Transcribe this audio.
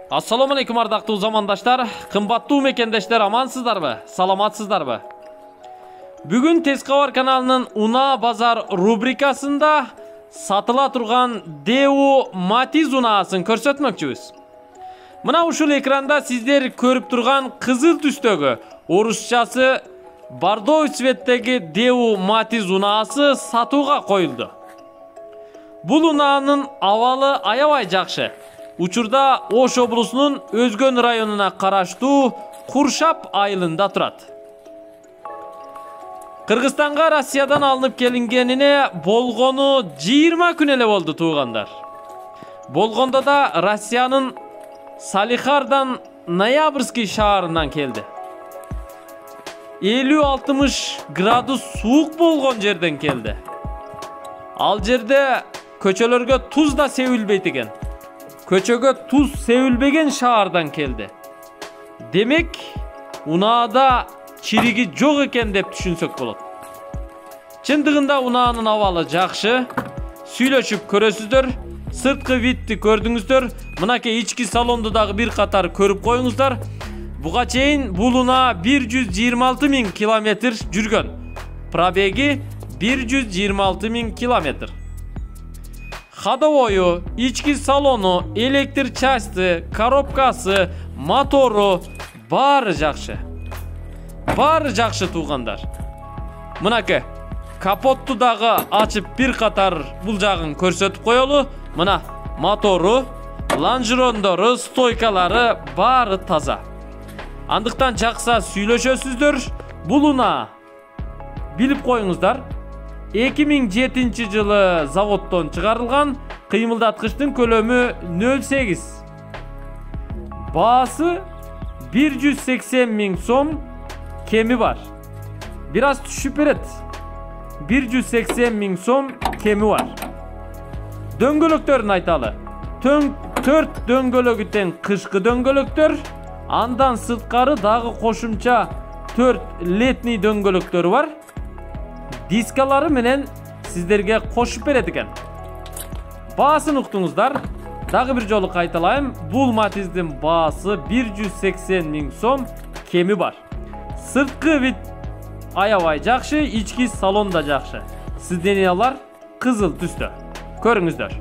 Assalamu alaikum ардактуу замандаштар, кымбаттуу мекендештер, амансыздарбы, саламатсыздарбы? Бүгүн Тез кабар каналынын Унаа базар рубрикасында сатыла турган Daewoo Matiz унаасын көрсөтмөкчүбүз. Мына ушул экранда сиздер көрүп турган кызыл түстөгү, орусчасы бордовый цветтеги Daewoo Matiz унаасы сатууга коюлду. Бул унаанын абалы аябай жакшы. Учурда Ош облусунун Өзгөн районуна караштуу Куршап айылында турат. Кыргызстанга Россиядан алынып келингенине болгону 20 күн эле болду туугандар. Болгондо да Россиянын Салихардан Ноябрьский шаарынан келди. 50-60 градус суук болгон жерден келди. Ал жерде көчөлөргө туз да себилбейт экен. Көчөгө туз себилбеген шаардан келди. Демек, унаада чириги жок экен деп түшүнсөк болот. Чындыгында унаанын абалы жакшы. Сүйлөшүп көрөсүздөр, сырткы видти көрдүңүздөр, мынакей ички салонду дагы бир катар көрүп коюңуздар. Буга чейин бул унаа 126 000 километр жүргөн. Пробеги 126 000 километр. Ходовою, ички салону, электр части, коробкасы, мотору баары жакшы. Баары жакшы туугандар. Мынаке, капотту дагы ачып бир катар бул жагын көрсөтүп коелу. Мына мотору, лонжерондору, стойкалары баары таза. Андыктан жакса сүйлөшөсүздөр. Бул унаа билип коюңуздар. 2007 жылы заводдон чыгарылган, кыймылдаткычтын көлөмү 0,8. Баасы 180 000 сом, кеми бар. Бир аз түшүп берет. 180 000 сом кеми бар. Дөңгөлөктөрүн айталы. 4 дөңгөлөгү тең кышкы дөңгөлөктөр, андан сырткары дагы кошумча 4 летний дөңгөлөктөрү бар. Дискалары менен сиздерге кошуп берет экен. Баасын уктуңуздар. Дагы бир жолу кайталайм. Бул Матиздин баасы 180 000 сом, кеми бар. Сырткы вид аябай жакшы, ички салон да жакшы. Сиденьялар кызыл түстө. Көрүңүздөр.